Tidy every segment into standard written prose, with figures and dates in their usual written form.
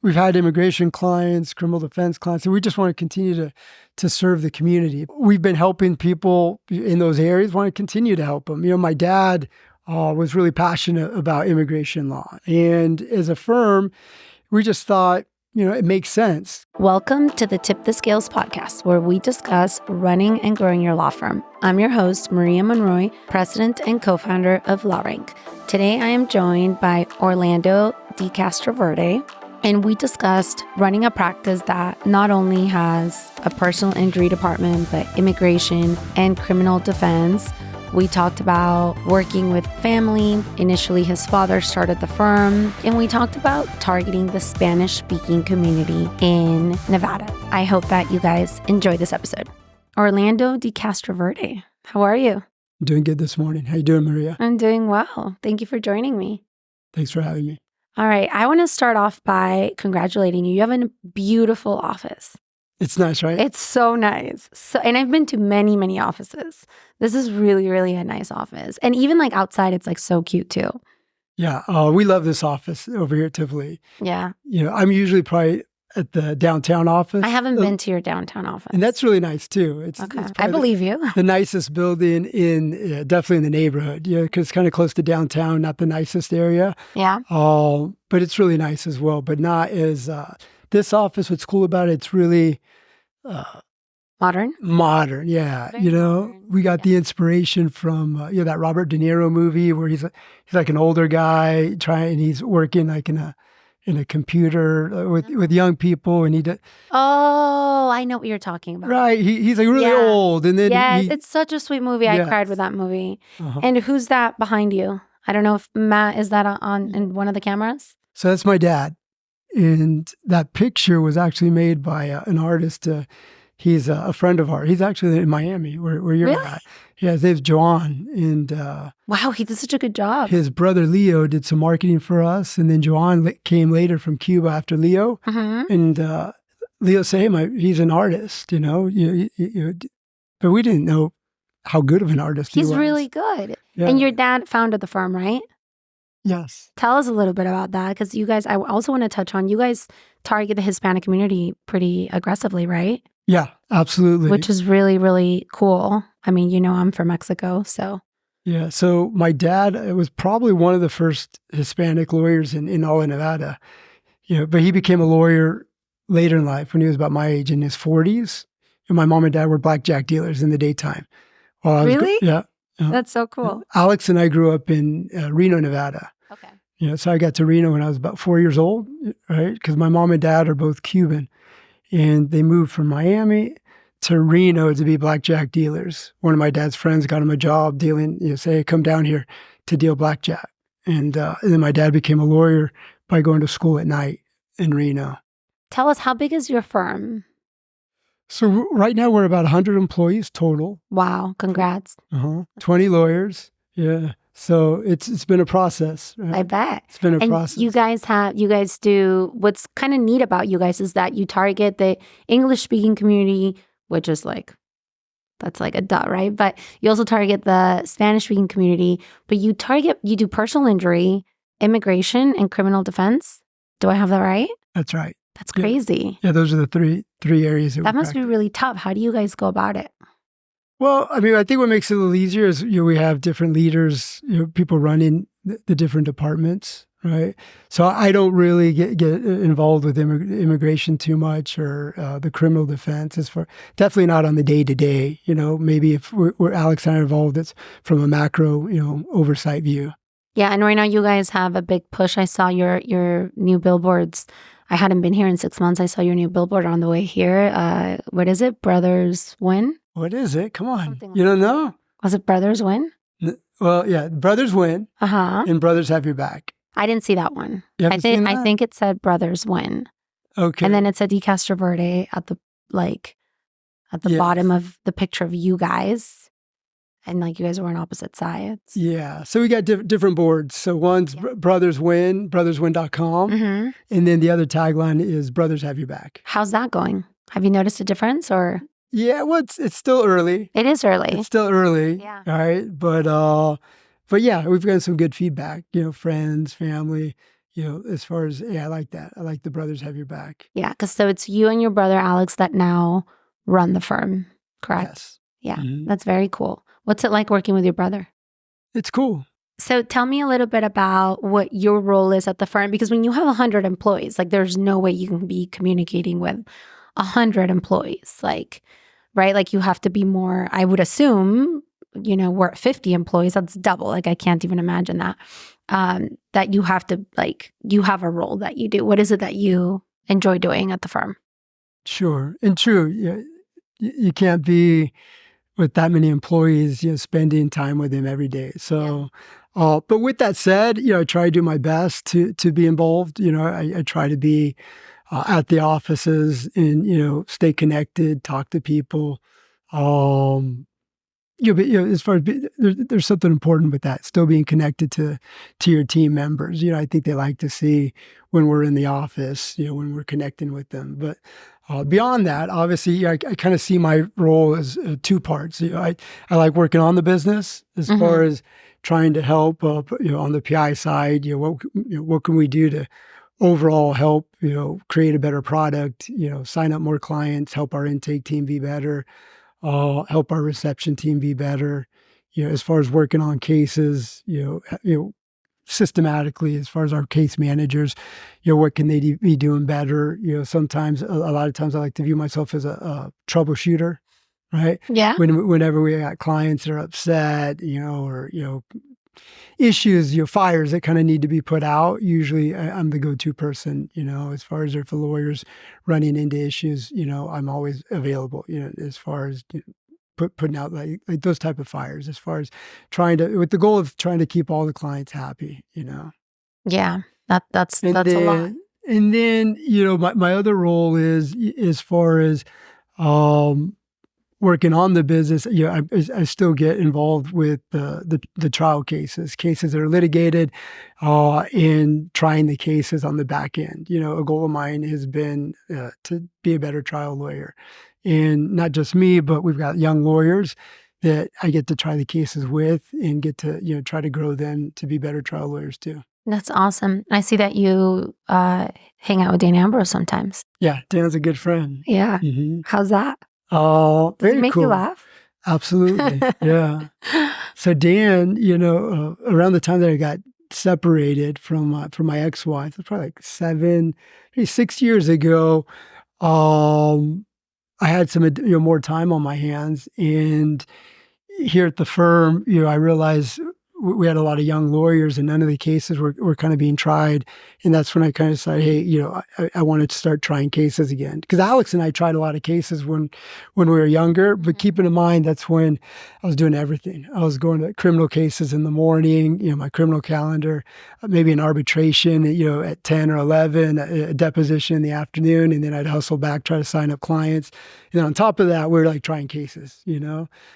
we've had immigration clients, criminal defense clients, and we just want to continue to serve the community. We've been helping people in those areas, want to continue to help them. My dad was really passionate about immigration law. And as a firm, we just thought, it makes sense. Welcome to the Tip the Scales podcast, where we discuss running and growing your law firm. I'm your host, Maria Monroy, president and co-founder of LawRank. Today, I am joined by Orlando De Castroverde, and we discussed running a practice that not only has a personal injury department, but immigration and criminal defense. We talked about working with family. Initially, his father started the firm, and we talked about targeting the Spanish-speaking community in Nevada. I hope that you guys enjoy this episode. Orlando De Castroverde, how are you? I'm doing good this morning. How you doing, Maria? I'm doing well. Thank you for joining me. Thanks for having me. All right. I want to start off by congratulating you. You have a beautiful office. It's nice, right? It's so nice. And I've been to many, many offices. This is really, really a nice office. And even like outside, it's like so cute too. Yeah. We love this office over here at Tivoli. Yeah. I'm usually probably at the downtown office. I haven't been to your downtown office. And that's really nice too. It's I believe you. The nicest building definitely in the neighborhood, because it's kind of close to downtown, not the nicest area. Yeah. But it's really nice as well, but not as, this office, what's cool about it, it's really modern. Yeah. Very modern. We got the inspiration from, that Robert De Niro movie where he's like an older guy and he's working like in a computer with young people, and he did. Oh, I know what you're talking about. Right. He's like really old. And then it's such a sweet movie. I cried with that movie. Uh-huh. And who's that behind you? I don't know if Matt, is that on in one of the cameras? So that's my dad. And that picture was actually made by an artist. He's a friend of ours. He's actually in Miami, where you're really? at. Yeah, his name's Joan. And wow, he did such a good job. His brother Leo did some marketing for us. And then Joan came later from Cuba after Leo. Mm-hmm. And Leo said, hey, he's an artist, but we didn't know how good of an artist he was. He's really good. Yeah. And your dad founded the firm, right? Yes. Tell us a little bit about that, because you guys, I also want to touch on, you guys target the Hispanic community pretty aggressively, right? Yeah, absolutely. Which is really, really cool. I mean, I'm from Mexico, so. Yeah, so my dad was probably one of the first Hispanic lawyers in all of Nevada, but he became a lawyer later in life when he was about my age, in his 40s. And my mom and dad were blackjack dealers in the daytime. Really? Yeah. That's so cool. Alex and I grew up in Reno, Nevada. Okay. So I got to Reno when I was about 4 years old, right? Because my mom and dad are both Cuban, and they moved from Miami to Reno to be blackjack dealers. One of my dad's friends got him a job dealing, say, come down here to deal blackjack. And then my dad became a lawyer by going to school at night in Reno. Tell us, how big is your firm? So right now we're about 100 employees total. Wow, congrats. 20 lawyers. Yeah. So it's been a process. Right? I bet. It's been a process. You guys do, what's kind of neat about you guys is that you target the English-speaking community, which is that's like a duh, right? But you also target the Spanish-speaking community, but you do personal injury, immigration, and criminal defense. Do I have that right? That's right. That's crazy. Yeah, those are the three areas. That must be really tough. How do you guys go about it? Well, I mean, I think what makes it a little easier is we have different leaders, people running the different departments, right? So I don't really get involved with immigration too much, or the criminal defense. Definitely not on the day-to-day. Maybe if we're Alex and I are involved, it's from a macro, oversight view. Yeah, and right now you guys have a big push. I saw your new billboards. I hadn't been here in 6 months. I saw your new billboard on the way here. What is it? Brothers Win? What is it? Come on. You don't know? Was it Brothers Win? Well, yeah. Brothers Win. Uh-huh. And Brothers Have Your Back. I didn't see that one. I think it said Brothers Win. Okay. And then it said De Castroverde at the bottom of the picture of you guys. And you guys were on opposite sides. Yeah. So we got different boards. So one's Brothers Win, brotherswin.com. Mm-hmm. And then the other tagline is Brothers Have Your Back. How's that going? Have you noticed a difference, or? Yeah, well, it's still early. It is early. It's still early. Yeah. All right. But yeah, we've gotten some good feedback, friends, family. As far as, I like that. I like the brothers have your back. Yeah, because so it's you and your brother Alex that now run the firm, correct? Yes. Yeah, Mhm. that's very cool. What's it like working with your brother? It's cool. So tell me a little bit about what your role is at the firm, because when you have 100 employees, like there's no way you can be communicating with 100 employees, like, right? Like you have to be more, I would assume, we're at 50 employees, that's double. Like I can't even imagine that. That you have to, like, you have a role that you do. What is it that you enjoy doing at the firm? Sure. And true. Yeah, you can't be with that many employees, spending time with them every day. So, but with that said, I try to do my best to be involved. I try to be at the offices and, stay connected, talk to people. But as far as there's something important with that, still being connected to your team members. I think they like to see when we're in the office, when we're connecting with them. But beyond that, obviously, I kind of see my role as two parts. I like working on the business as far as trying to help, on the PI side. What can we do to overall help, create a better product, sign up more clients, help our intake team be better, help our reception team be better. As far as working on cases, systematically, as far as our case managers, what can they be doing better? Sometimes, a lot of times I like to view myself as a troubleshooter, right? Yeah. Whenever we got clients that are upset, or, issues, fires that kind of need to be put out, usually I'm the go-to person, as far as if a lawyer's running into issues, I'm always available, as far as putting out like those type of fires, as far as with the goal of trying to keep all the clients happy. Yeah, that's And a lot. then, my other role is as far as working on the business, I still get involved with the trial cases that are litigated, in trying the cases on the back end. A goal of mine has been to be a better trial lawyer, and not just me, but we've got young lawyers that I get to try the cases with and get to try to grow them to be better trial lawyers too. That's awesome. I see that you hang out with Dan Ambrose sometimes. Yeah, Dan's a good friend. Yeah. Mm-hmm. How's that? Oh, Does he very make cool. you laugh? Absolutely. Yeah. So Dan, around the time that I got separated from my ex-wife, it's probably like 6 years ago, I had some more time on my hands, and here at the firm, I realized we had a lot of young lawyers, and none of the cases were kind of being tried. And that's when I kind of decided, hey, I wanted to start trying cases again. Because Alex and I tried a lot of cases when we were younger, but keeping in mind, that's when I was doing everything. I was going to criminal cases in the morning, my criminal calendar, maybe an arbitration, at 10 or 11, a deposition in the afternoon, and then I'd hustle back, try to sign up clients. And then on top of that, we're like trying cases,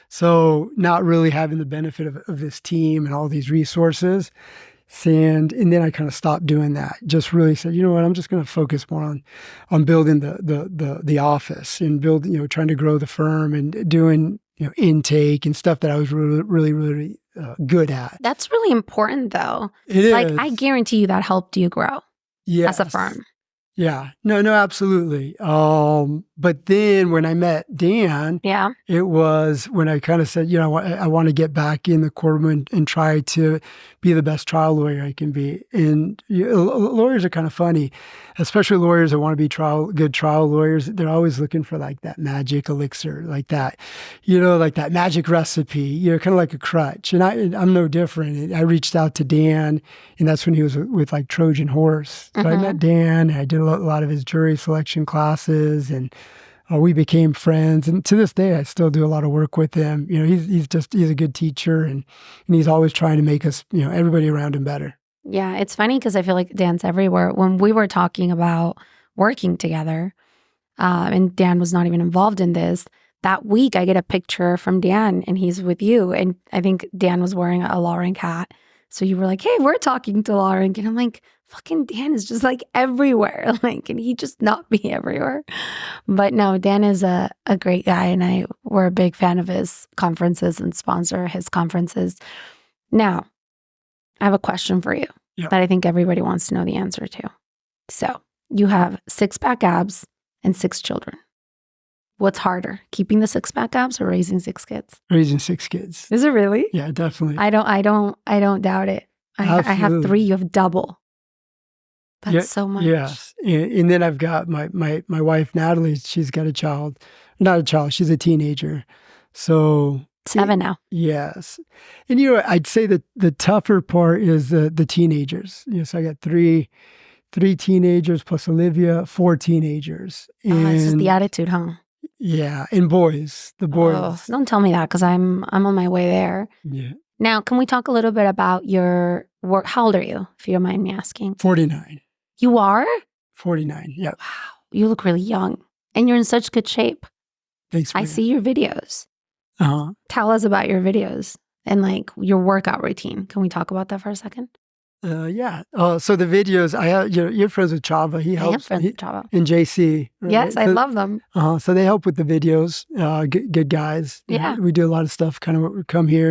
So not really having the benefit of this team and all these resources. And then I kind of stopped doing that. Just really said, you know what, I'm just going to focus more on building the office and trying to grow the firm and doing, intake and stuff that I was really, really, really good at. That's really important though. It is. Like I guarantee you that helped you grow Yes. as a firm. Yeah. No, absolutely. But then when I met Dan, Yeah. it was when I kind of said, I want to get back in the courtroom and try to be the best trial lawyer I can be. And lawyers are kind of funny, especially lawyers that want to be good trial lawyers. They're always looking for like that magic elixir, like that, like that magic recipe, kind of like a crutch. And I'm no different. I reached out to Dan, and that's when he was with like Trojan Horse. So I met Dan, and I did a lot of his jury selection classes, and we became friends. And to this day, I still do a lot of work with him. He's a good teacher, and he's always trying to make us, everybody around him better. Yeah, it's funny because I feel like Dan's everywhere. When we were talking about working together, and Dan was not even involved in this, that week I get a picture from Dan and he's with you. And I think Dan was wearing a LawRank hat. So you were like, hey, we're talking to LawRank. And I'm like, fucking Dan is just like everywhere. Like, can he just not be everywhere? But no, Dan is a great guy. And we're a big fan of his conferences and sponsor his conferences. Now, I have a question for you. Yeah. that I think everybody wants to know the answer to. So you have 6-pack abs and 6 children. What's harder, keeping the 6-pack abs or raising 6 kids? Raising 6 kids. Is it really? Yeah, definitely. I don't doubt it. I have 3. You have double. That's so much. Yes. And then I've got my wife, Natalie. She's got a child. Not a child. She's a teenager. So 7 now. Yes. And, I'd say that the tougher part is the teenagers. So I got three teenagers plus Olivia, 4 teenagers. And It's just the attitude, huh? yeah. And boys, the boys. Oh, don't tell me that because I'm on my way there. Yeah. Now, can we talk a little bit about your work? How old are you, if you don't mind me asking? 49. You are? 49. Yeah. Wow. You look really young and you're in such good shape. Thanks. I see your videos. Uh-huh. Tell us about your videos and like your workout routine. Can we talk about that for a second? Yeah. So the videos, I have, you're friends with Chava. He helps. I am friends with Chava. And JC. Right? Yes, I love them. So they help with the videos. Good guys. Yeah. We do a lot of stuff. Kind of come here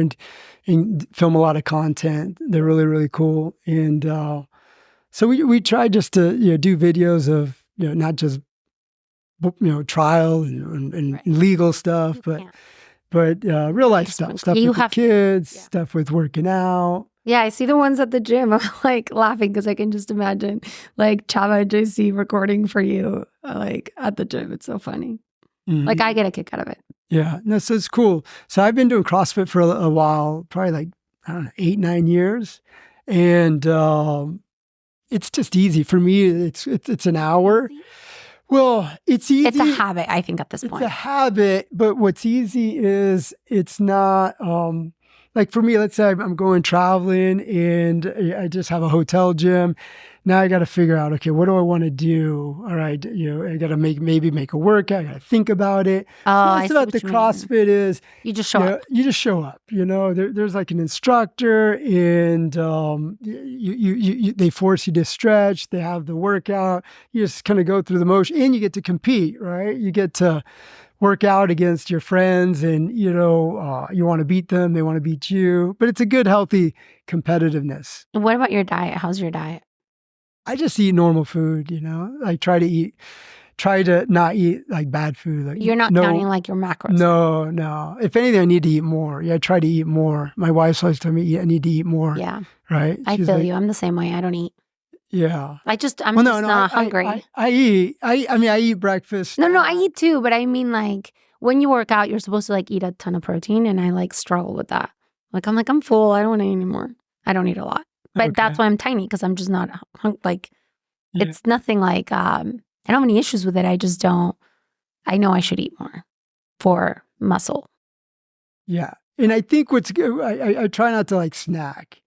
and film a lot of content. They're really, really cool. And so we try just to do videos of not just trial and Right. legal stuff, but real life stuff with kids, stuff with working out. Yeah, I see the ones at the gym. I'm like laughing because I can just imagine like Chava and JC recording for you like at the gym. It's so funny. Mm-hmm. Like I get a kick out of it. Yeah, no, so it's cool. So I've been doing CrossFit for a while, probably like, I don't know, 8-9 years. And it's just easy. For me, it's an hour. Well, it's easy. It's a habit, I think, at this point. It's a habit, but what's easy is it's not like for me, let's say I'm going traveling and I just have a hotel gym. Now I got to figure out, okay, what do I want to do? All right, I got to maybe make a workout. I got to think about it. Oh, What's about the CrossFit is you just show up. You just show up. There's like an instructor, and they force you to stretch. They have the workout. You just kind of go through the motion, and you get to compete, right? You get to work out against your friends, and you want to beat them. They want to beat you. But it's a good, healthy competitiveness. What about your diet? How's your diet? I just eat normal food, I try to not eat like bad food. Like you're not counting like your macros. No. If anything, I need to eat more. Yeah, I try to eat more. My wife's always telling me I need to eat more. Yeah. Right? I feel you. I'm the same way. I don't eat. Yeah. I'm just not hungry. I eat. I eat breakfast. No, I eat too. But I mean, like when you work out, you're supposed to like eat a ton of protein, and I like struggle with that. Like I'm full. I don't want to eat anymore. I don't eat a lot. But that's why I'm tiny, because I'm just not it's nothing like, I don't have any issues with it. I just don't, I know I should eat more for muscle. Yeah. And I think what's good, I try not to like snack.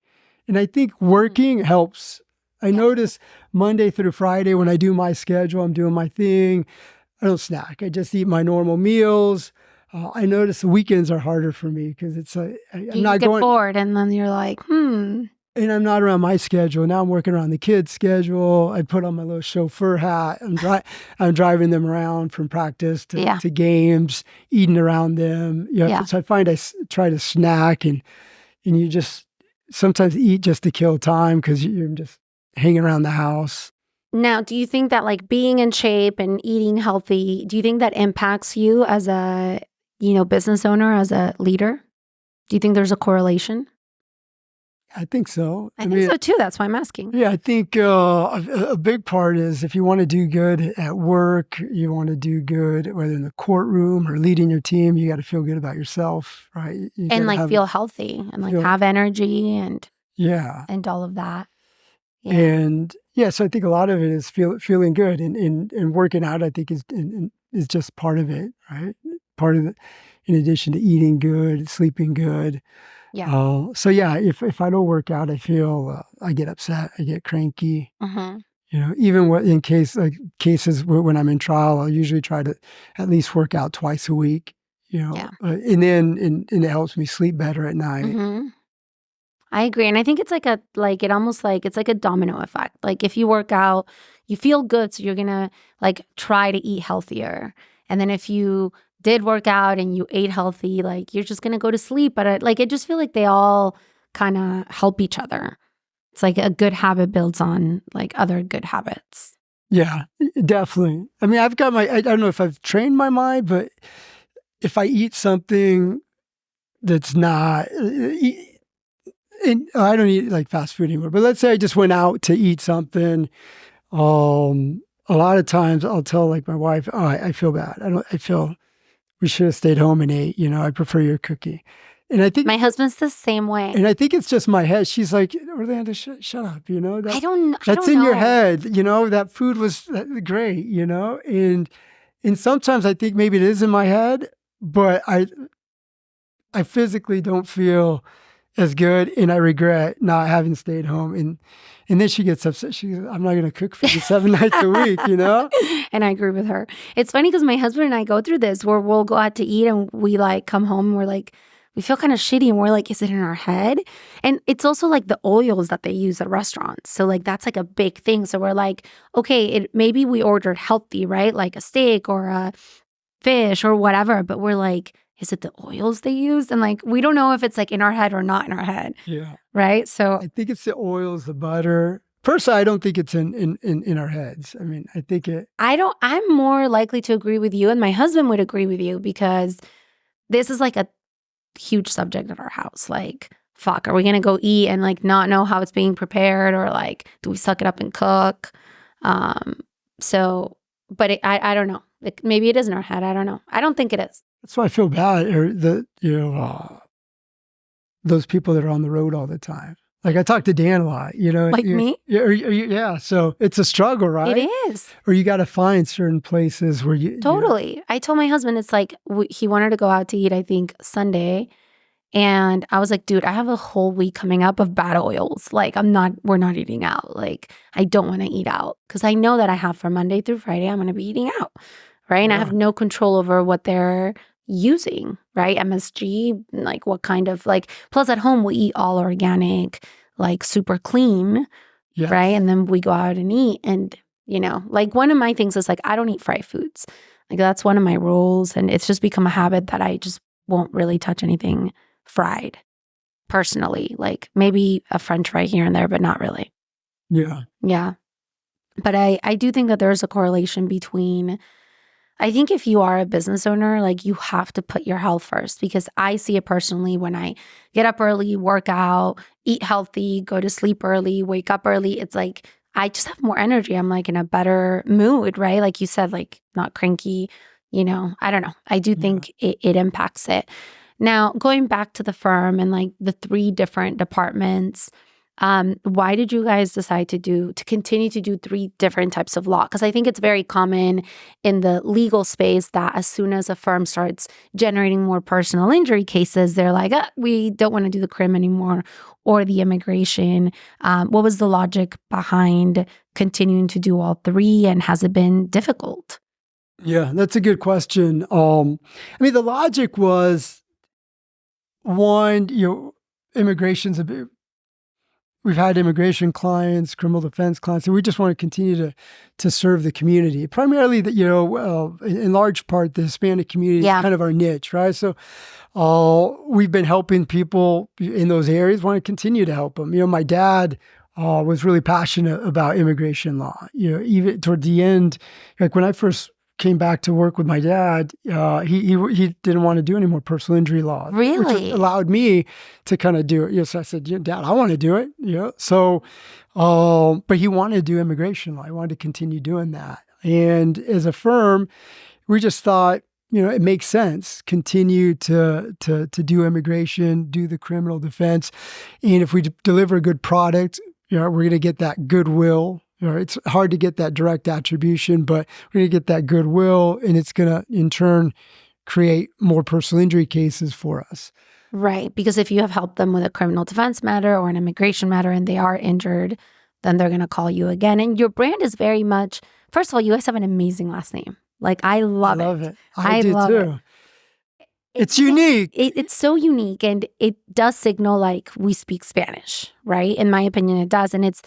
And I think working helps. I notice Monday through Friday when I do my schedule, I'm doing my thing. I don't snack. I just eat my normal meals. I notice the weekends are harder for me because it's like, I'm not going. You get bored and then you're like, And I'm not around my schedule. Now I'm working around the kids' schedule. I put on my little chauffeur hat. I'm driving them around from practice to games, eating around them. So I find I try to snack and you just sometimes eat just to kill time because you're just hanging around the house. Now, do you think that like being in shape and eating healthy, do you think that impacts you as a, business owner, as a leader? Do you think there's a correlation? I think so. I think so too. That's why I'm asking. Yeah, I think a big part is if you want to do good at work, you want to do good, whether in the courtroom or leading your team, you got to feel good about yourself, right? And like feel healthy and like have energy and all of that. Yeah. And so I think a lot of it is feeling good and working out, I think is just part of it, right? Part of it, in addition to eating good, sleeping good. Yeah. If I don't work out, I feel I get upset, I get cranky. Mm-hmm. Even in cases when I'm in trial, I'll usually try to at least work out twice a week. And then it helps me sleep better at night. Mm-hmm. I agree, and I think it's it's like a domino effect. Like if you work out, you feel good, so you're gonna like try to eat healthier, and then if you did work out and you ate healthy, like you're just going to go to sleep. But I just feel like they all kind of help each other. It's like a good habit builds on like other good habits. Yeah, definitely. I mean, I've got I don't know if I've trained my mind, but if I eat something that's not, I don't eat like fast food anymore, but let's say I just went out to eat something. A lot of times I'll tell like my wife, oh, I feel bad. I feel we should have stayed home and ate, I prefer your cookie. And I think my husband's the same way. And I think it's just my head. She's like, Orlando, shut up. I don't That's in your head. That food was great, and sometimes I think maybe it is in my head, but I physically don't feel as good, and I regret not having stayed home. And then she gets upset. She goes, I'm not going to cook for you 7 nights a week, And I agree with her. It's funny because my husband and I go through this where we'll go out to eat and we like come home and we're like, we feel kind of shitty and we're like, is it in our head? And it's also like the oils that they use at restaurants. So like that's like a big thing. So we're like, okay, maybe we ordered healthy, right? Like a steak or a fish or whatever. But we're like, is it the oils they used? And like, we don't know if it's like in our head or not in our head. Yeah. Right? So I think it's the oils, the butter. Personally, I don't think it's in our heads. I mean, I think I'm more likely to agree with you, and my husband would agree with you because this is like a huge subject at our house. Like, fuck, are we going to go eat and like not know how it's being prepared, or like, do we suck it up and cook? But I don't know. Maybe it is in our head. I don't know. I don't think it is. That's why I feel bad. Or those people that are on the road all the time. Like I talk to Dan a lot, Like me? Yeah. So it's a struggle, right? It is. Or you got to find certain places where you... Totally. I told my husband, it's like, he wanted to go out to eat, I think, Sunday. And I was like, dude, I have a whole week coming up of bad oils. Like, we're not eating out. Like, I don't want to eat out because I know that I have from Monday through Friday, I'm going to be eating out. Right. And I have no control over what they're using, right? MSG, like what kind of plus at home we eat all organic, like super clean, right? And then we go out and eat. And, like one of my things is like, I don't eat fried foods. Like that's one of my rules. And it's just become a habit that I just won't really touch anything fried personally. Like maybe a French fry here and there, but not really. Yeah. Yeah. But I do think that there's a correlation between, I think if you are a business owner, like you have to put your health first, because I see it personally when I get up early, work out, eat healthy, go to sleep early, wake up early. It's like I just have more energy. I'm like in a better mood, right? Like you said, like not cranky, I don't know. I do think it impacts it. Now, going back to the firm and like the 3 different departments, why did you guys decide to continue to do 3 different types of law? Because I think it's very common in the legal space that as soon as a firm starts generating more personal injury cases, they're like, we don't want to do the crim anymore or the immigration. What was the logic behind continuing to do all 3, and has it been difficult? Yeah, that's a good question. I mean, the logic was, one, immigration's a bit... We've had immigration clients, criminal defense clients, and we just want to continue to serve the community. Primarily, in large part, the Hispanic community is kind of our niche, right? So we've been helping people in those areas, want to continue to help them. My dad was really passionate about immigration law. Even toward the end, like when I first came back to work with my dad, he didn't want to do any more personal injury law. Really? Which allowed me to kind of do it. So I said, Dad, I want to do it. So, but he wanted to do immigration law. He wanted to continue doing that. And as a firm, we just thought, it makes sense. Continue to do immigration, do the criminal defense. And if we deliver a good product, we're going to get that goodwill. It's hard to get that direct attribution, but we're going to get that goodwill, and it's going to, in turn, create more personal injury cases for us. Right. Because if you have helped them with a criminal defense matter or an immigration matter and they are injured, then they're going to call you again. And your brand is very much, first of all, you guys have an amazing last name. Like, I love it. I do love too. It's unique. It's so unique, and it does signal like we speak Spanish, right? In my opinion, it does. And it's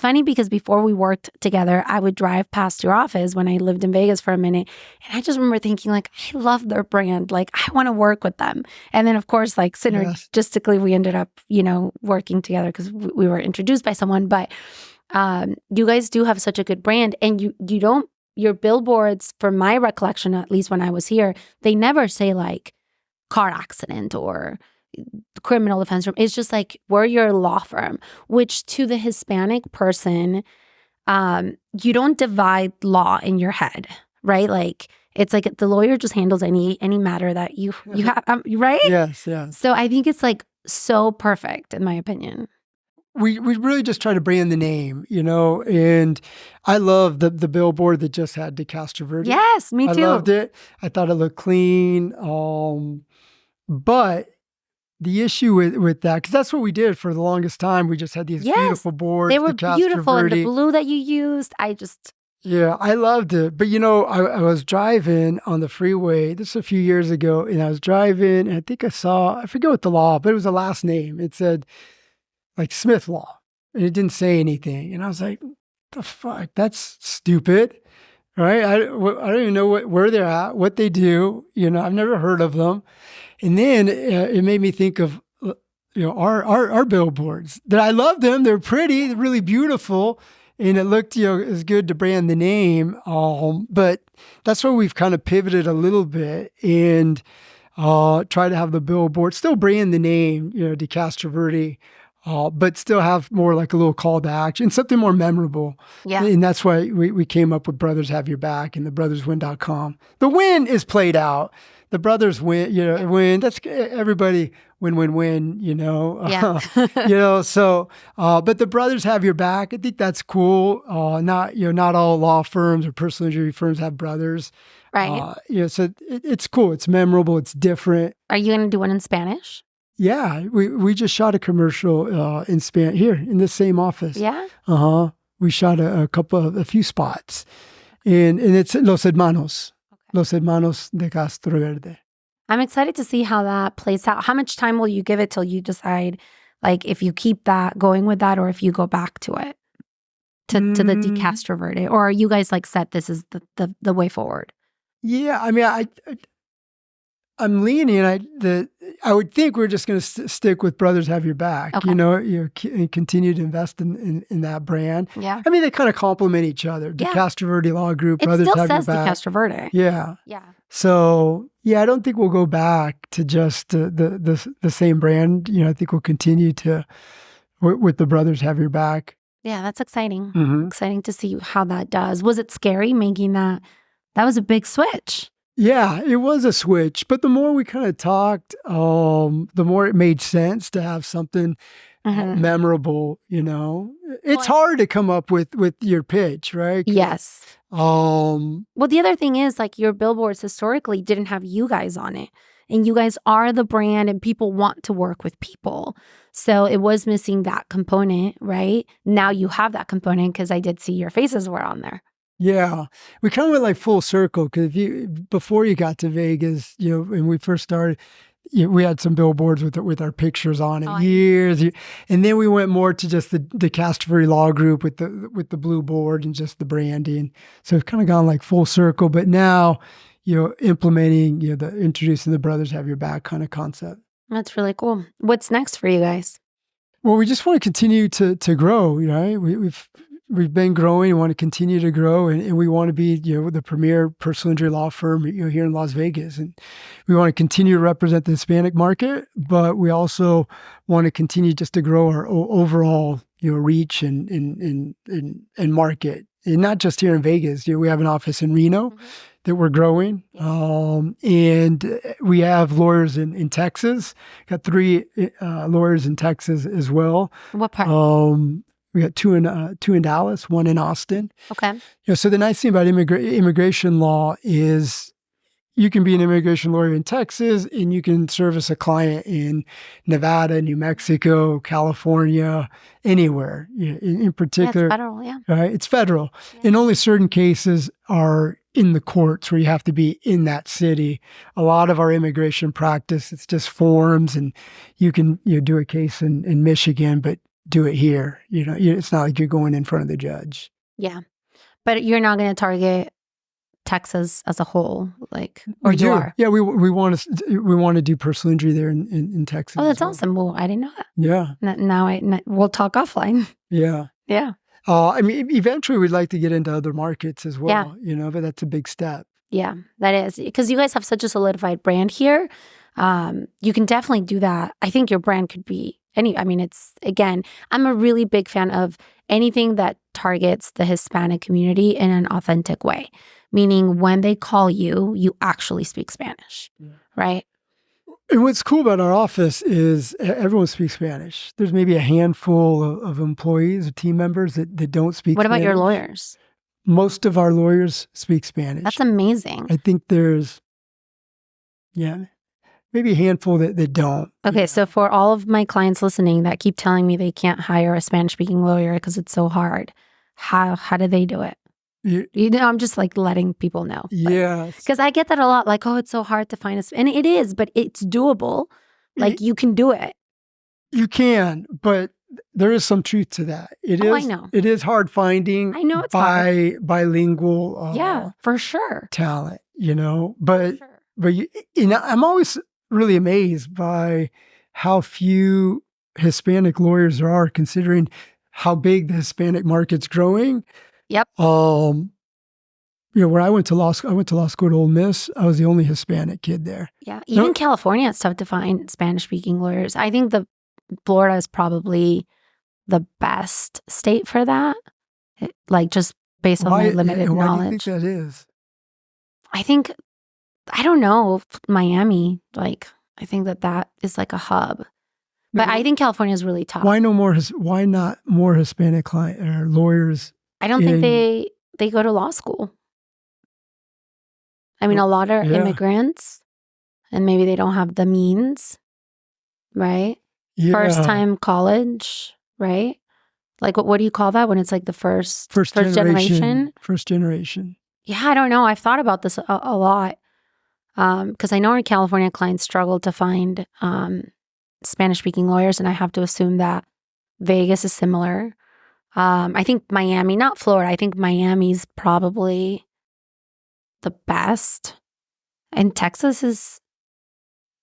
funny because before we worked together, I would drive past your office when I lived in Vegas for a minute. And I just remember thinking like, I love their brand. Like, I want to work with them. And then, of course, like synergistically, we ended up, working together because we were introduced by someone. But you guys do have such a good brand, and you don't, your billboards, from my recollection, at least when I was here, they never say like car accident or criminal defense room. It's just like, we're your law firm, which to the Hispanic person, you don't divide law in your head, right? Like, it's like the lawyer just handles any matter that you have, right? Yes, yeah. So I think it's like so perfect, in my opinion. We really just try to brand the name, and I love the billboard that just had De Castroverde. Yes, me too. I loved it. I thought it looked clean. But the issue with that, because that's what we did for the longest time, we just had these beautiful boards. They were beautiful, and the blue that you used, Yeah, I loved it. But, I was driving on the freeway, this was a few years ago, and I was driving, and I think I forget what the law, but it was a last name. It said, like, Smith Law, and it didn't say anything. And I was like, the fuck, that's stupid, right? I don't even know where they're at, what they do. I've never heard of them. And then it made me think of, our billboards. That I love them. They're pretty, they're really beautiful. And it looked, as good to brand the name. But that's where we've kind of pivoted a little bit and try to have the billboard, still brand the name, De Castroverde, but still have more like a little call to action, something more memorable. Yeah. And that's why we came up with Brothers Have Your Back and the brotherswin.com. The win is played out. The brothers win, win. That's everybody win. Yeah. So, but the brothers have your back. I think that's cool. Not all law firms or personal injury firms have brothers. Right. So it's cool. It's memorable. It's different. Are you going to do one in Spanish? Yeah. We just shot a commercial in Spanish here in the same office. Yeah. We shot a few spots, and it's Los Hermanos. Los Hermanos De Castroverde. I'm excited to see how that plays out. How much time will you give it till you decide, like, if you keep that going with that or if you go back to it, to the De Castroverde? Or are you guys like set, this is the way forward? Yeah, I mean, I'm leaning. I would think we're just going to stick with Brothers Have Your Back. Okay. And continue to invest in that brand. Yeah. I mean, they kind of complement each other. De Castroverde Law Group, Brothers Have Your Back. It still says De Castroverde. Yeah. Yeah. So I don't think we'll go back to just the same brand. I think we'll continue to with the Brothers Have Your Back. Yeah, that's exciting. Mm-hmm. Exciting to see how that does. Was it scary making that? That was a big switch. Yeah, it was a switch. But the more we kind of talked, the more it made sense to have something memorable, It's hard to come up with your pitch, right? Yes. Well, the other thing is, like, your billboards historically didn't have you guys on it. And you guys are the brand, and people want to work with people. So it was missing that component, right? Now you have that component because I did see your faces were on there. Yeah, we kind of went like full circle because before you got to Vegas, when we first started, we had some billboards with our pictures on it years, and then we went more to just the Castroverde Law Group with the blue board and just the branding. So it's kind of gone like full circle. But now, implementing introducing the Brothers Have Your Back kind of concept. That's really cool. What's next for you guys? Well, we just want to continue to grow. Right, We've been growing and want to continue to grow, and we want to be, the premier personal injury law firm, here in Las Vegas. And we want to continue to represent the Hispanic market, but we also want to continue just to grow our overall, reach and market. And not just here in Vegas. We have an office in Reno that we're growing. And we have lawyers in Texas. Got 3 lawyers in Texas as well. What part? We got 2 in Dallas, 1 in Austin. Okay. So the nice thing about immigration law is, you can be an immigration lawyer in Texas and you can service a client in Nevada, New Mexico, California, anywhere. In particular, it's federal, yeah. Right? It's federal. Yeah. And only certain cases are in the courts where you have to be in that city. A lot of our immigration practice, it's just forms, and you can do a case in Michigan, but do it here. It's not like you're going in front of the judge. Yeah. But you're not going to target Texas as a whole, or We do. you are? Yeah, we want to do personal injury there in Texas. Oh, that's awesome. Well, I didn't know that. Yeah. Now we'll talk offline. Yeah. Yeah. Eventually we'd like to get into other markets as well, but that's a big step. Yeah, that is. Because you guys have such a solidified brand here. You can definitely do that. I think your brand could be I'm a really big fan of anything that targets the Hispanic community in an authentic way. Meaning when they call you, you actually speak Spanish, right? And what's cool about our office is everyone speaks Spanish. There's maybe a handful of employees or team members that don't speak What about Spanish. your lawyers? Most of our lawyers speak Spanish. That's amazing. I think there's, maybe a handful that don't. Okay, so for all of my clients listening that keep telling me they can't hire a Spanish-speaking lawyer because it's so hard, how do they do it? I'm just letting people know. Yeah. Because I get that a lot, it's so hard to find and it is, but it's doable. You can do it. You can, but there is some truth to that. I know. It is hard finding I know it's hard. bilingual for sure. talent, but I'm always really amazed by how few Hispanic lawyers there are, considering how big the Hispanic market's growing. Yep. When I went to law school, at Ole Miss. I was the only Hispanic kid there. Yeah. Even California, it's tough to find Spanish-speaking lawyers. I think Florida is probably the best state for that. Just based on my limited knowledge. Why do you think that is? I don't know, Miami, I think that is a hub. But I think California is really tough. Why not more Hispanic client or lawyers? I don't think they go to law school. A lot are immigrants, and maybe they don't have the means, right? Yeah. First time college, right? What do you call that when it's the first generation? First generation. Yeah, I don't know. I've thought about this a lot because I know our California clients struggle to find Spanish-speaking lawyers, and I have to assume that Vegas is similar. I think Miami, not Florida. I think Miami's probably the best. And Texas is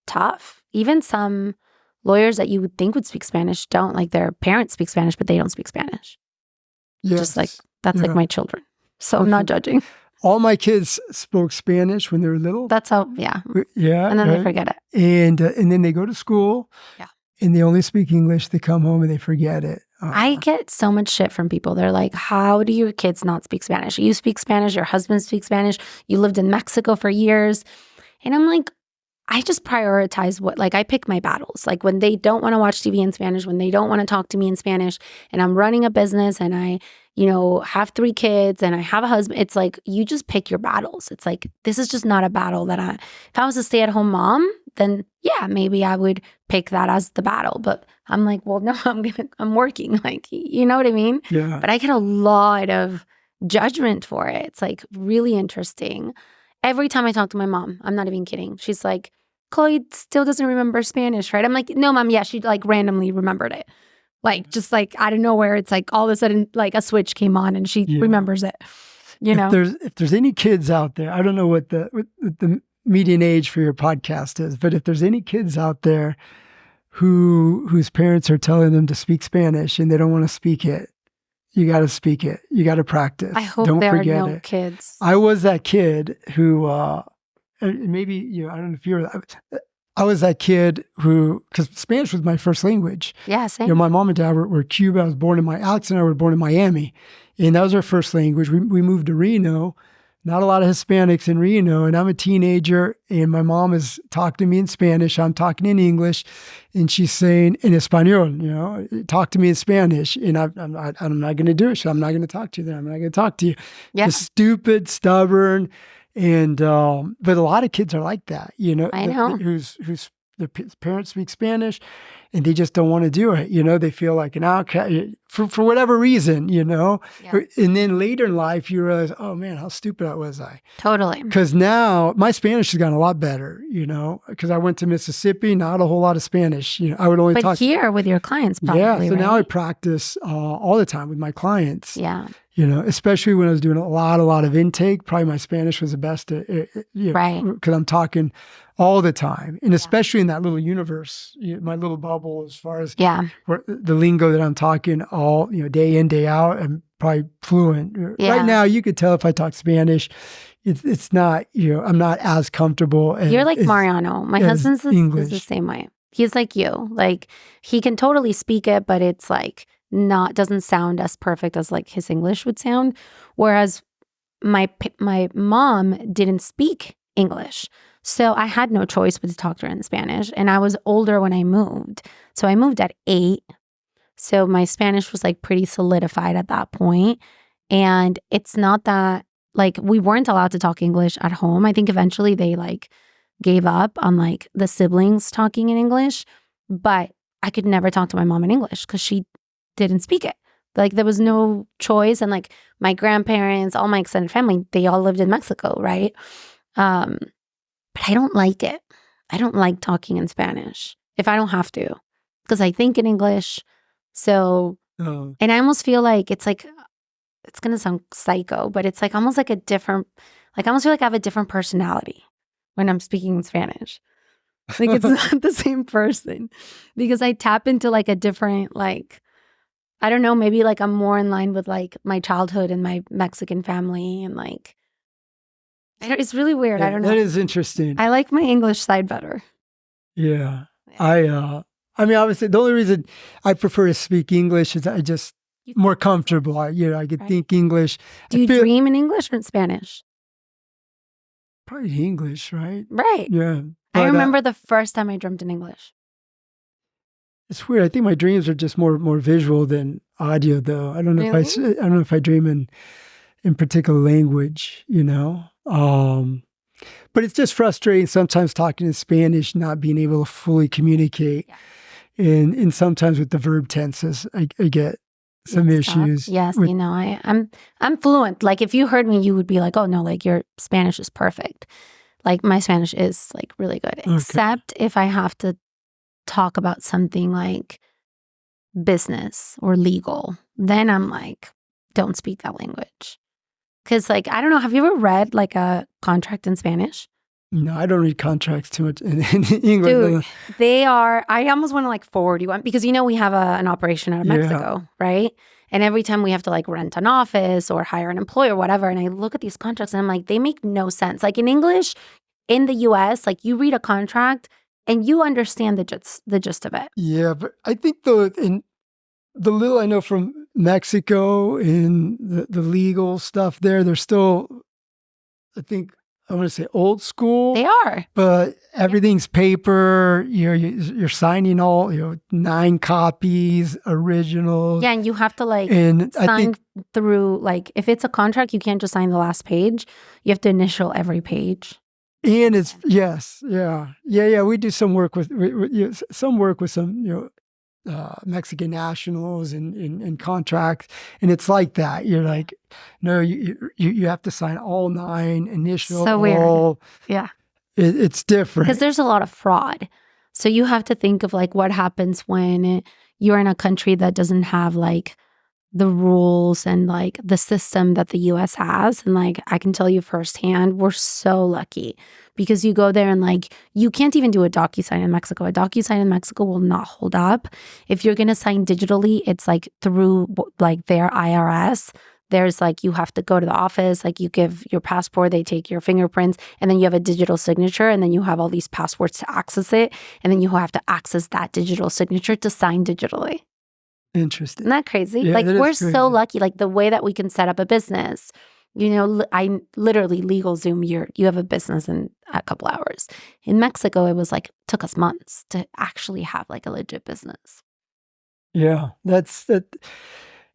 tough. Even some lawyers that you would think would speak Spanish don't. Their parents speak Spanish, but they don't speak Spanish. Yes. That's my children. So I'm not judging. All my kids spoke Spanish when they were little. That's how, yeah. Yeah. And then they forget it. And then they go to school. Yeah. And they only speak English. They come home and they forget it. I get so much shit from people. They're like, how do your kids not speak Spanish? You speak Spanish. Your husband speaks Spanish. You lived in Mexico for years. And I'm like, I just prioritize I pick my battles. When they don't want to watch TV in Spanish, when they don't want to talk to me in Spanish, and I'm running a business and I, have 3 kids and I have a husband, it's you just pick your battles. It's this is just not a battle that if I was a stay-at-home mom, then yeah, maybe I would pick that as the battle. But I'm well, no, I'm working. You know what I mean? Yeah. But I get a lot of judgment for it. It's really interesting. Every time I talk to my mom, I'm not even kidding. She's like, Chloe still doesn't remember Spanish, right? I'm like, no, Mom, yeah, she randomly remembered it. Just out of nowhere, it's all of a sudden, a switch came on and she remembers it, If there's any kids out there, I don't know what the median age for your podcast is, but if there's any kids out there whose parents are telling them to speak Spanish and they don't want to speak it, you got to speak it. You got to practice. I hope don't there forget are no it. kids. I was that kid who, maybe, I don't know if you're, I was that kid who, because Spanish was my first language. Yeah, same. My mom and dad were Cuban. I was born in Alex and I were born in Miami. And that was our first language. We moved to Reno. Not a lot of Hispanics in Reno. And I'm a teenager and my mom is talking to me in Spanish. I'm talking in English. And she's saying, in Espanol, talk to me in Spanish. And I'm not going to do it. I'm not going to talk to you then. I'm not going to talk to you. Yeah. Just stupid, stubborn. And but a lot of kids are like that, I know. whose their parents speak Spanish, and they just don't want to do it. They feel like an outcast for whatever reason. Yeah. And then later in life, you realize, oh man, how stupid was I? Totally. Because now my Spanish has gotten a lot better. Because I went to Mississippi, not a whole lot of Spanish. I would only But talk here with your clients, probably, yeah. So right? now I practice all the time with my clients. Yeah. Especially when I was doing a lot of intake. Probably my Spanish was the best, Right. Because I'm talking all the time, and especially in that little universe, my little bubble, as far as where the lingo that I'm talking all, day in, day out, I'm probably fluent. Yeah. Right now, you could tell if I talk Spanish, it's not, I'm not as comfortable. You're like Mariano. My husband's is the same way. He's like you. Like, he can totally speak it, but it's like doesn't sound as perfect as like his English would sound. Whereas my mom didn't speak English. So I had no choice but to talk to her in Spanish. And I was older when I moved. So I moved at 8. So my Spanish was like pretty solidified at that point. And it's not that like we weren't allowed to talk English at home. I think eventually they like gave up on like the siblings talking in English. But I could never talk to my mom in English because she didn't speak it. Like there was no choice. And like my grandparents, all my extended family, they all lived in Mexico, right? But I don't like it. I don't like talking in Spanish if I don't have to, because I think in English. So, and I almost feel like it's like, it's going to sound psycho, but it's like almost like a different, like I almost feel like I have a different personality when I'm speaking in Spanish. Like it's not the same person because I tap into like a different, like, I don't know, maybe like I'm more in line with like my childhood and my Mexican family and like, it's really weird. Yeah, I don't know. That is interesting. I like my English side better. Yeah. I mean, obviously, the only reason I prefer to speak English is I just more comfortable. I could think English. Do you dream in English or in Spanish? Probably English, right? Right. Yeah. But I remember the first time I dreamt in English. It's weird. I think my dreams are just more visual than audio, though. I don't know Really? I don't know if I dream in particular language, But it's just frustrating sometimes talking in Spanish, not being able to fully communicate. Yeah. And sometimes with the verb tenses, I get some issues. Yes, I'm fluent. Like if you heard me, you would be like, oh no, like your Spanish is perfect. Like my Spanish is like really good, except if I have to talk about something like business or legal. Then I'm like, don't speak that language. Because like, I don't know, have you ever read like a contract in Spanish? No, I don't read contracts too much in English. Dude, I almost want to like forward you one because we have an operation out of Mexico, right? And every time we have to like rent an office or hire an employee or whatever. And I look at these contracts and I'm like, they make no sense. Like in English, in the US, like you read a contract and you understand the gist of it. Yeah, but I think in the little I know from Mexico in the legal stuff they're still, I think, I want to say old school. They are. But everything's paper. You're signing all, 9 copies, originals. Yeah, and you have to like sign through, like if it's a contract, you can't just sign the last page. You have to initial every page. And it's, yes, yeah. We do some work with some, Mexican nationals and contracts, and it's like that. You're like, no, you have to sign all 9 initial. So weird. Yeah, it's different because there's a lot of fraud. So you have to think of like what happens when you're in a country that doesn't have like the rules and like the system that the US has. And like I can tell you firsthand, we're so lucky because you go there and like you can't even do a DocuSign in Mexico. A DocuSign in Mexico will not hold up. If you're going to sign digitally, it's like through like their IRS. There's like you have to go to the office, like you give your passport, they take your fingerprints, and then you have a digital signature, and then you have all these passwords to access it, and then you have to access that digital signature to sign digitally. Interesting. Isn't that crazy? Yeah, like we're crazy. so lucky. Like the way that we can set up a business, I literally LegalZoom, you have a business in a couple hours. In Mexico, it was like, took us months to actually have like a legit business. Yeah, that's that.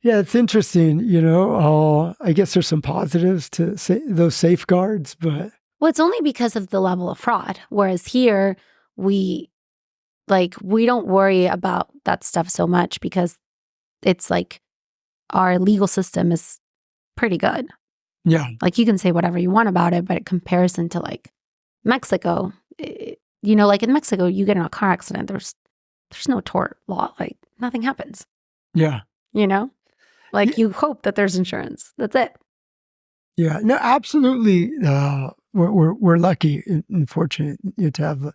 Yeah, it's interesting. I guess there's some positives to say those safeguards, but Well, it's only because of the level of fraud. Whereas here, we don't worry about that stuff so much because it's like our legal system is pretty good. yeah, Like you can say whatever you want about it, but in comparison to like Mexico, like in Mexico, you get in a car accident, there's no tort law. Like nothing happens, yeah, Like Yeah. you hope that there's insurance. That's it. yeah. No, absolutely. We're lucky and fortunate to have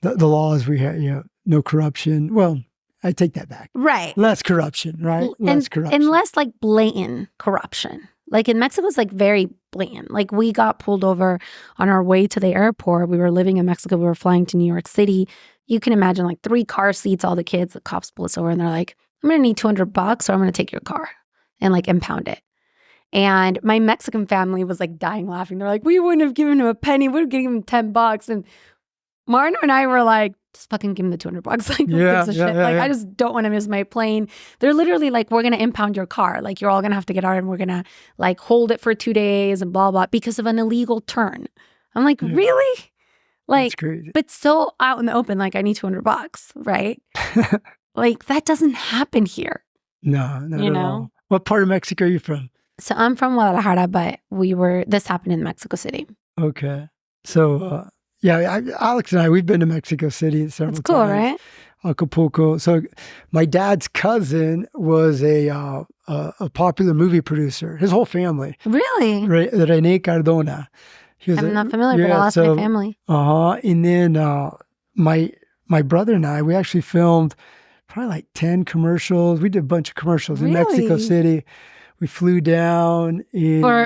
the laws we have. No corruption. Well, I take that back. Right. Less corruption, right? Less corruption. And less like blatant corruption. Like in Mexico, it's like very blatant. Like we got pulled over on our way to the airport. We were living in Mexico. We were flying to New York City. You can imagine like 3 car seats, all the kids, the cops pull us over and they're like, I'm going to need $200 or I'm going to take your car and like impound it. And my Mexican family was like dying laughing. They're like, we wouldn't have given him a penny. We would have given him $10. And Marno and I were like, just fucking give him the $200. Like, who gives a shit? Like, I just don't want to miss my plane. They're literally like, we're going to impound your car. Like, you're all going to have to get out and we're going to like hold it for 2 days and blah, blah, because of an illegal turn. I'm like, really? Like, That's crazy. but so out in the open, like I need $200, right? Like that doesn't happen here. No, not at all. What part of Mexico are you from? So I'm from Guadalajara, but this happened in Mexico City. Okay. So, Alex and I, we've been to Mexico City several That's cool, times. right? Acapulco. So my dad's cousin was a popular movie producer. His whole family. Really? René Cardona. I'm not familiar, but I'll ask my family. And then my brother and I, we actually filmed probably like 10 commercials. We did a bunch of commercials in Mexico City. We flew down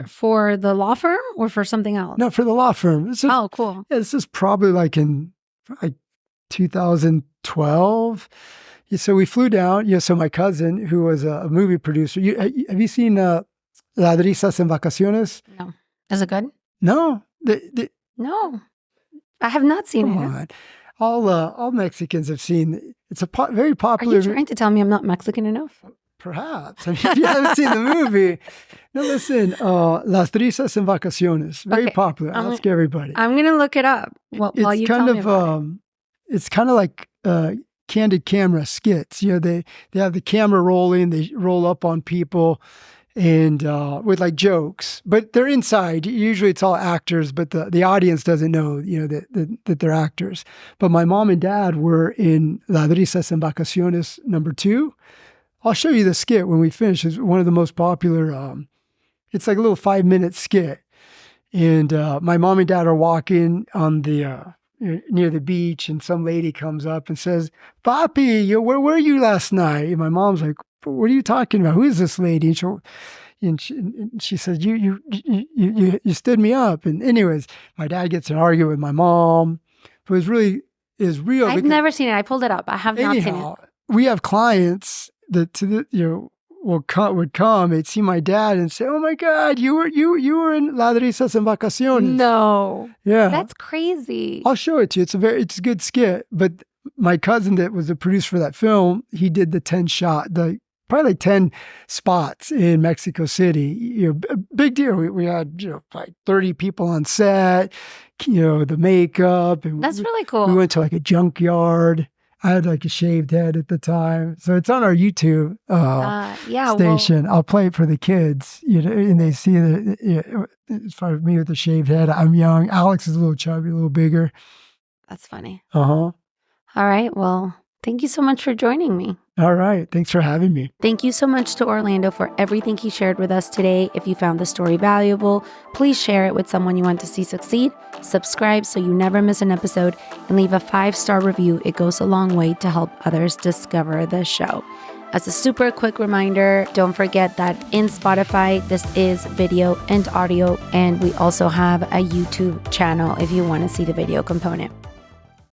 for the law firm or for something else? No, for the law firm. Cool. Yeah, this is probably like in 2012. Yeah, so we flew down. Yeah, so my cousin, who was a movie producer, have you seen Ladrisas en Vacaciones? No. Is it good? No. No. I have not seen Come it. on. All Mexicans have seen. It's a very popular. Are you trying to tell me I'm not Mexican enough? Perhaps. I mean, if you haven't seen the movie, no, listen, Las Trisas en Vacaciones, very popular. Ask everybody. I'm going to look it up while you tell me about it. It's kind of like candid camera skits. They have the camera rolling, they roll up on people and with like jokes, but they're inside. Usually it's all actors, but the audience doesn't know, that they're actors. But my mom and dad were in Las Trisas en Vacaciones #2. I'll show you the skit when we finish. It's one of the most popular. It's like a little 5-minute skit. And my mom and dad are walking on the near the beach, and some lady comes up and says, "Papi, where were you last night?" And my mom's like, "What are you talking about? Who is this lady?" And she says, "You stood me up." And anyways, my dad gets in an argument with my mom. It was real. I've never seen it. I pulled it up. I have not seen it. We have clients that would come, they'd see my dad and say, "Oh my God, you were in Ladrisas en Vacaciones." No. Yeah. That's crazy. I'll show it to you. It's a good skit. But my cousin that was the producer for that film, he did the probably like 10 spots in Mexico City. Big deal. We had like 30 people on set, the makeup. And That's really cool. We went to like a junkyard. I had like a shaved head at the time. So it's on our YouTube station. I'll play it for the kids, and they see that as far as me with the shaved head, I'm young. Alex is a little chubby, a little bigger. That's funny. Uh-huh. All right. Well, thank you so much for joining me. All right. Thanks for having me. Thank you so much to Orlando for everything he shared with us today. If you found the story valuable, please share it with someone you want to see succeed. Subscribe so you never miss an episode, and leave a 5-star review. It goes a long way to help others discover the show. As a super quick reminder, don't forget that in Spotify, this is video and audio, and we also have a YouTube channel if you want to see the video component.